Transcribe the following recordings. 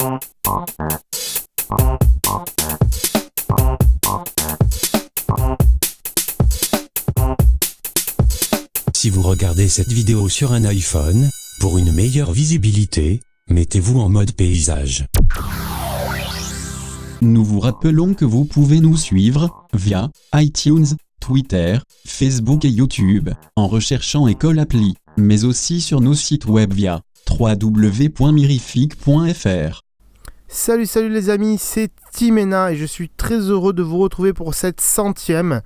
Si vous regardez cette vidéo sur un iPhone, pour une meilleure visibilité, mettez-vous en mode paysage. Nous vous rappelons que vous pouvez nous suivre via iTunes, Twitter, Facebook et YouTube, en recherchant École Appli, mais aussi sur nos sites web via www.mirific.fr. Salut les amis, c'est Timena et je suis très heureux de vous retrouver pour cette 100e.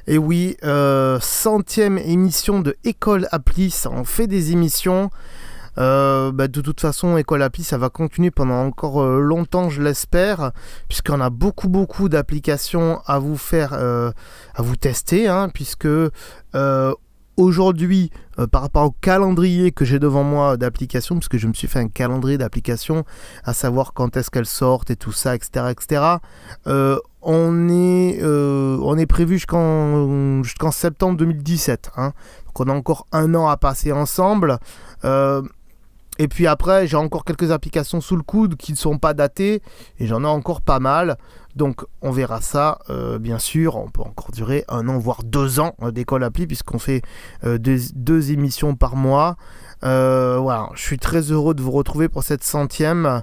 Et oui, 100e émission de École Appli, ça en fait des émissions. De toute façon, École Appli, ça va continuer pendant encore longtemps, je l'espère, puisqu'on a beaucoup d'applications à vous faire, à vous tester, puisque aujourd'hui, par rapport au calendrier que j'ai devant moi d'applications, puisque je me suis fait un calendrier d'applications, à savoir quand est-ce qu'elles sortent et tout ça, etc. On est prévu jusqu'en septembre 2017. Donc on a encore un an à passer ensemble. Et puis après, j'ai encore quelques applications sous le coude qui ne sont pas datées. Et j'en ai encore pas mal. Donc on verra ça, bien sûr. On peut encore durer 1 an, voire 2 ans d'École Appli, puisqu'on fait deux émissions par mois. Voilà, je suis très heureux de vous retrouver pour cette 100e.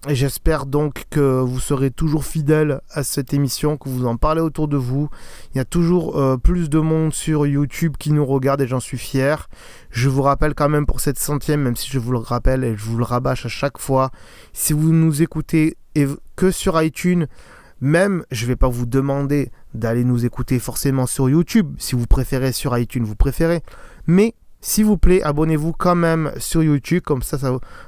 Et j'espère donc que vous serez toujours fidèles à cette émission, que vous en parlez autour de vous. Il y a toujours plus de monde sur YouTube qui nous regarde et j'en suis fier. Je vous rappelle quand même pour cette 100e, même si je vous le rappelle et je vous le rabâche à chaque fois, si vous nous écoutez que sur iTunes, même je ne vais pas vous demander d'aller nous écouter forcément sur YouTube. Si vous préférez sur iTunes, vous préférez. Mais s'il vous plaît, abonnez-vous quand même sur YouTube, comme ça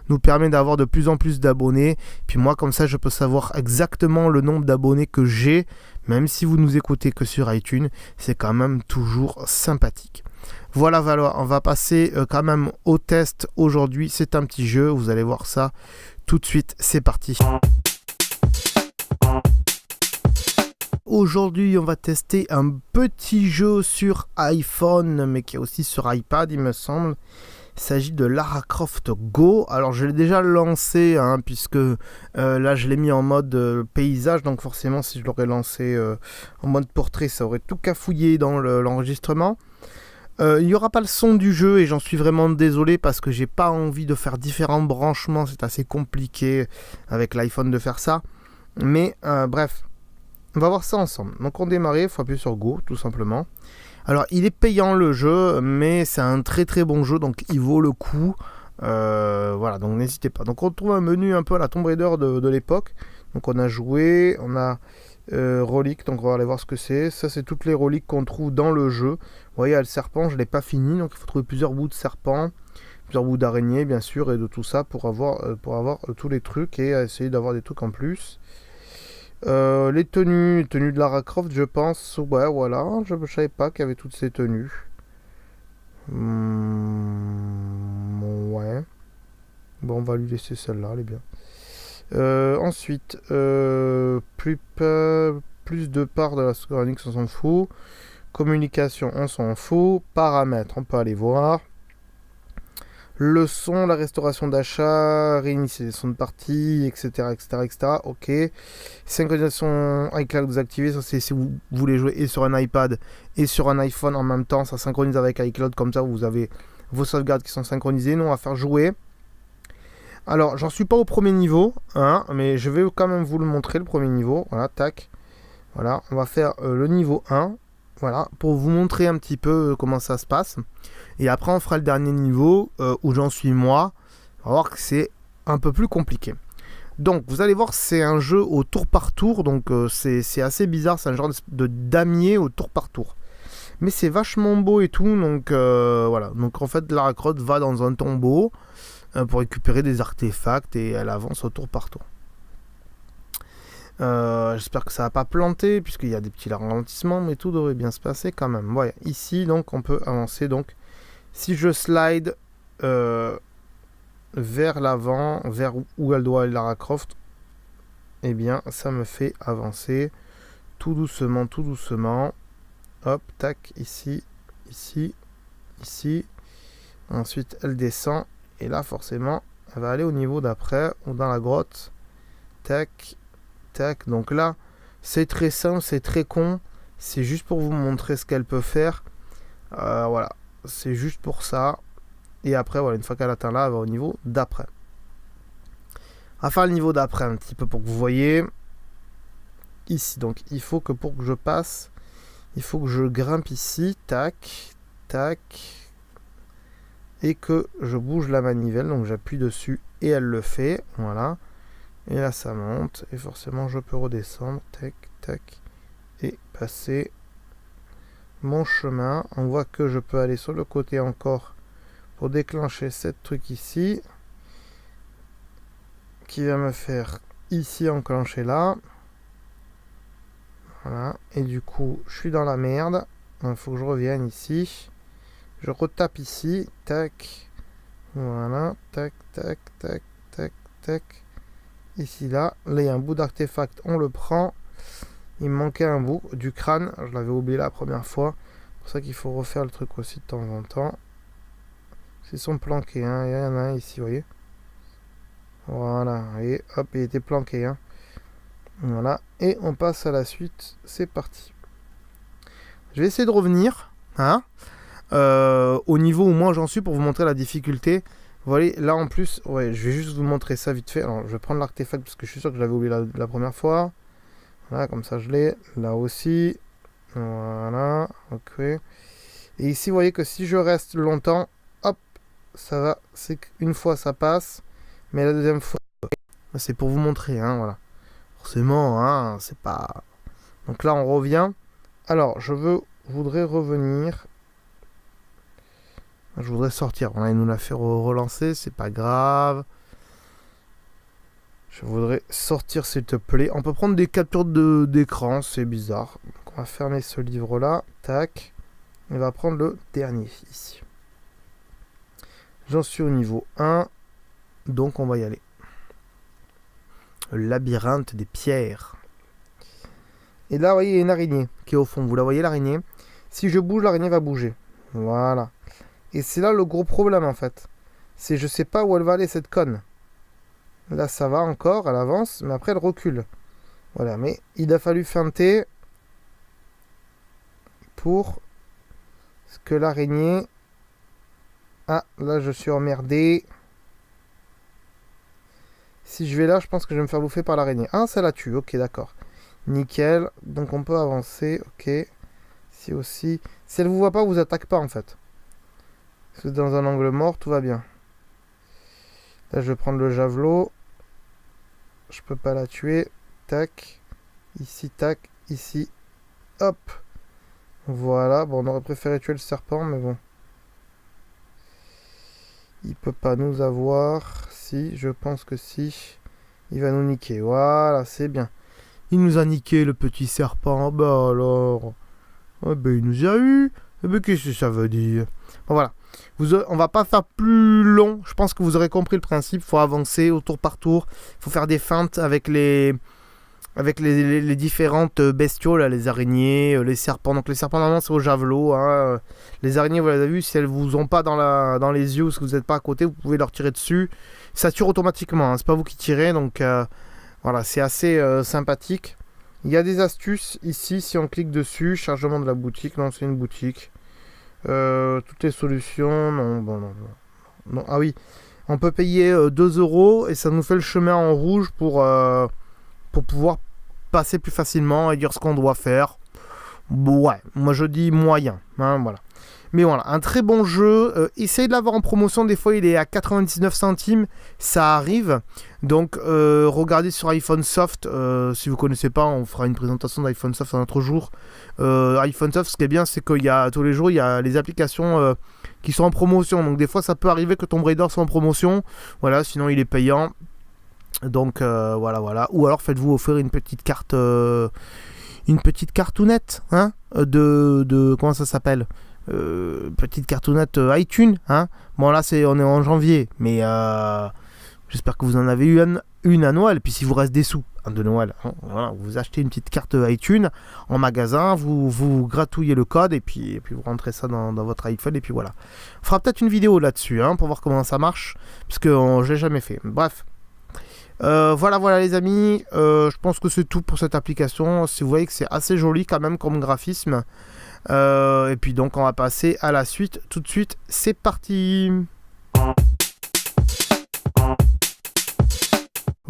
nous permet d'avoir de plus en plus d'abonnés. Puis moi, comme ça, je peux savoir exactement le nombre d'abonnés que j'ai, même si vous nous écoutez que sur iTunes, c'est quand même toujours sympathique. Voilà, on va passer quand même au test aujourd'hui. C'est un petit jeu, vous allez voir ça tout de suite. C'est parti. Aujourd'hui, on va tester un petit jeu sur iPhone, mais qui est aussi sur iPad, il me semble. Il s'agit de Lara Croft Go. Alors, je l'ai déjà lancé, puisque là, je l'ai mis en mode paysage. Donc, forcément, si je l'aurais lancé en mode portrait, ça aurait tout cafouillé dans l'enregistrement. Il n'y aura pas le son du jeu et j'en suis vraiment désolé parce que j'ai pas envie de faire différents branchements. C'est assez compliqué avec l'iPhone de faire ça. Mais bref. On va voir ça ensemble. Donc on démarre, il faut appuyer sur Go tout simplement. Alors il est payant le jeu, mais c'est un très bon jeu, donc il vaut le coup. Voilà, donc n'hésitez pas. Donc on trouve un menu un peu à la Tomb Raider de l'époque. Donc on a joué, on a reliques, donc on va aller voir ce que c'est. Ça c'est toutes les reliques qu'on trouve dans le jeu. Vous voyez, il y a le serpent, je ne l'ai pas fini, donc il faut trouver plusieurs bouts de serpent, plusieurs bouts d'araignée bien sûr, et de tout ça pour avoir tous les trucs et essayer d'avoir des trucs en plus. Les tenues de Lara Croft, je pense. Ouais, voilà, je ne savais pas qu'il y avait toutes ces tenues. Ouais. Bon, on va lui laisser celle-là, elle est bien. Ensuite, plus de parts de la Square Enix, on s'en fout. Communication, on s'en fout. Paramètres, on peut aller voir. Le son, la restauration d'achat, réinitialisation de partie, etc. Ok. Synchronisation iCloud désactivée. Ça, c'est si vous voulez jouer et sur un iPad et sur un iPhone en même temps. Ça synchronise avec iCloud. Comme ça, vous avez vos sauvegardes qui sont synchronisées. Nous, on va faire jouer. Alors, j'en suis pas au premier niveau, mais je vais quand même vous le montrer, le premier niveau. Voilà, tac. Voilà, on va faire le niveau 1. Voilà, pour vous montrer un petit peu comment ça se passe. Et après, on fera le dernier niveau où j'en suis moi. On va voir que c'est un peu plus compliqué. Donc, vous allez voir, c'est un jeu au tour par tour. Donc, c'est assez bizarre. C'est un genre de damier au tour par tour. Mais c'est vachement beau et tout. Donc, voilà. Donc, en fait, Lara Croft va dans un tombeau pour récupérer des artefacts et elle avance au tour par tour. J'espère que ça va pas planter puisqu'il y a des petits ralentissements, mais tout devrait bien se passer quand même. Voilà, ici donc on peut avancer. Donc si je slide vers l'avant, vers où elle doit aller Lara Croft, eh bien ça me fait avancer tout doucement. Hop, tac, ici. Ensuite elle descend et là forcément elle va aller au niveau d'après, ou dans la grotte. Tac, tac. Donc là, c'est très simple, c'est très con. C'est juste pour vous montrer ce qu'elle peut faire. Voilà, c'est juste pour ça. Et après, voilà, une fois qu'elle atteint là, elle va au niveau d'après. On va faire le niveau d'après un petit peu pour que vous voyez. Ici, donc il faut que pour que je passe, il faut que je grimpe ici. Tac, tac. Et que je bouge la manivelle. Donc j'appuie dessus et elle le fait. Voilà. Et là, ça monte. Et forcément, je peux redescendre. Tac, tac. Et passer mon chemin. On voit que je peux aller sur le côté encore pour déclencher cette truc ici. Qui va me faire ici enclencher là. Voilà. Et du coup, je suis dans la merde. Il faut que je revienne ici. Je retape ici. Tac. Voilà. Tac, tac, tac, tac, tac. Ici, là. Là, il y a un bout d'artefact. On le prend. Il me manquait un bout du crâne. Je l'avais oublié la première fois. C'est pour ça qu'il faut refaire le truc aussi de temps en temps. Ils sont planqués. Hein. Il y en a un ici, vous voyez. Voilà. Et hop, il était planqué. Hein. Voilà. Et on passe à la suite. C'est parti. Je vais essayer de revenir. Hein, au niveau où moi j'en suis pour vous montrer la difficulté. Vous voyez, là en plus, ouais, je vais juste vous montrer ça vite fait. Alors, je vais prendre l'artefact parce que je suis sûr que je l'avais oublié la première fois. Voilà, comme ça je l'ai. Là aussi. Voilà. Ok. Et ici, vous voyez que si je reste longtemps, hop, ça va. C'est qu'une fois ça passe. Mais la deuxième fois, c'est pour vous montrer. Hein, voilà. Forcément, hein, c'est pas... Donc là, on revient. Alors, je voudrais revenir. Je voudrais sortir. Voilà, il nous l'a fait relancer, c'est pas grave. Je voudrais sortir, s'il te plaît. On peut prendre des captures d'écran, c'est bizarre. Donc, on va fermer ce livre-là. Tac. On va prendre le dernier, ici. J'en suis au niveau 1. Donc, on va y aller. Le labyrinthe des pierres. Et là, vous voyez, il y a une araignée qui est au fond. Vous la voyez, l'araignée? Si je bouge, l'araignée va bouger. Voilà. Et c'est là le gros problème, en fait. C'est je sais pas où elle va aller, cette conne. Là, ça va encore, elle avance, mais après, elle recule. Voilà, mais il a fallu feinter pour que l'araignée... Ah, là, je suis emmerdé. Si je vais là, je pense que je vais me faire bouffer par l'araignée. Ah, ça la tue, ok, d'accord. Nickel, donc on peut avancer, ok. Si aussi... Si elle vous voit pas, vous attaque pas, en fait. Parce que dans un angle mort, tout va bien. Là, je vais prendre le javelot. Je peux pas la tuer. Tac. Ici, tac. Ici. Hop. Voilà. Bon, on aurait préféré tuer le serpent, mais bon. Il peut pas nous avoir. Si, je pense que si. Il va nous niquer. Voilà, c'est bien. Il nous a niqué, le petit serpent. Bah alors. Ah ben, il nous a eu. Eh ben, qu'est-ce que ça veut dire? Bon, voilà. On va pas faire plus long. Je pense que vous aurez compris le principe. Il faut avancer au tour par tour. Il faut faire des feintes avec les différentes bestiaux, là, les araignées, les serpents. Donc les serpents, normalement, c'est au javelot. Hein. Les araignées, vous l'avez vu, si elles vous ont pas dans les yeux ou si vous n'êtes pas à côté, vous pouvez leur tirer dessus. Ça tire automatiquement. Hein. C'est pas vous qui tirez. Donc voilà, c'est assez sympathique. Il y a des astuces ici. Si on clique dessus, chargement de la boutique. Non, c'est une boutique. Toutes les solutions, non. Ah oui, on peut payer 2 € et ça nous fait le chemin en rouge pour pouvoir passer plus facilement et dire ce qu'on doit faire. Ouais, moi je dis moyen, hein, voilà. Mais voilà, un très bon jeu. Essayez de l'avoir en promotion. Des fois, il est à 99 centimes. Ça arrive. Donc, regardez sur iPhone Soft. Si vous ne connaissez pas, on fera une présentation d'iPhone Soft un autre jour. iPhone Soft, ce qui est bien, c'est qu'il y a tous les jours, il y a les applications qui sont en promotion. Donc, des fois, ça peut arriver que Tomb Raider soit en promotion. Voilà, sinon, il est payant. Donc, voilà. Ou alors, faites-vous offrir une petite carte... une petite cartoonette, hein, de comment ça s'appelle, petite cartoonette iTunes, hein. Bon là on est en janvier, mais J'espère que vous en avez eu une à Noël. Puis si vous reste des sous de Noël, hein, voilà, vous achetez une petite carte iTunes en magasin, vous gratouillez le code et puis vous rentrez ça dans votre iPhone et puis voilà. On fera peut-être une vidéo là-dessus pour voir comment ça marche, puisque je l'ai jamais fait. Bref. Voilà les amis, je pense que c'est tout pour cette application. Si vous voyez que c'est assez joli quand même comme graphisme. Et puis donc on va passer à la suite tout de suite. C'est parti.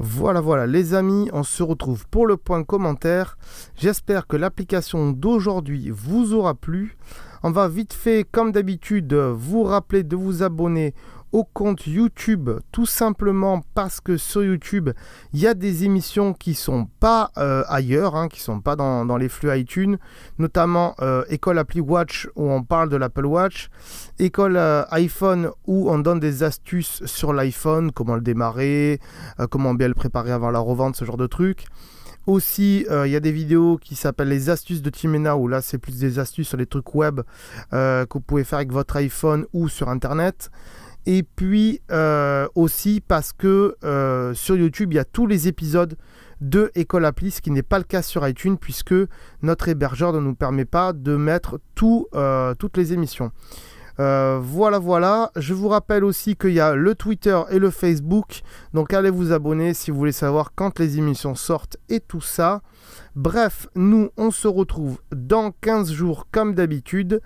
Voilà les amis, on se retrouve pour le point commentaire. J'espère que l'application d'aujourd'hui vous aura plu. On va vite fait comme d'habitude vous rappeler de vous abonner au compte YouTube, tout simplement parce que sur YouTube il y a des émissions qui sont pas ailleurs, qui sont pas dans les flux iTunes, notamment École Appli Watch où on parle de l'Apple Watch, École iPhone où on donne des astuces sur l'iPhone, comment le démarrer, comment bien le préparer avant la revente, ce genre de trucs. Aussi, il y a des vidéos qui s'appellent les astuces de Timena, où là c'est plus des astuces sur les trucs web que vous pouvez faire avec votre iPhone ou sur internet. Et puis aussi parce que sur YouTube il y a tous les épisodes de École Appli, ce qui n'est pas le cas sur iTunes puisque notre hébergeur ne nous permet pas de mettre toutes les émissions. Voilà. Je vous rappelle aussi qu'il y a le Twitter et le Facebook. Donc allez vous abonner si vous voulez savoir quand les émissions sortent et tout ça. Bref, nous on se retrouve dans 15 jours comme d'habitude.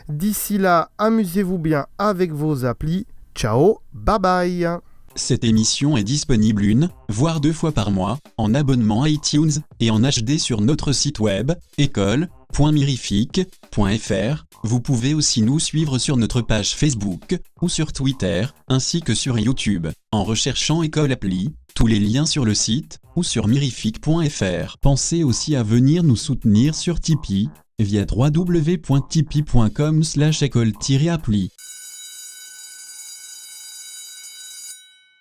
D'ici là, amusez-vous bien avec vos applis. Ciao, bye bye. Cette émission est disponible 1, voire 2 fois par mois, en abonnement iTunes, et en HD sur notre site web, école.mirific.fr. Vous pouvez aussi nous suivre sur notre page Facebook, ou sur Twitter, ainsi que sur YouTube, en recherchant École Appli, tous les liens sur le site, ou sur mirific.fr. Pensez aussi à venir nous soutenir sur Tipeee, via www.tipeee.com/école-appli.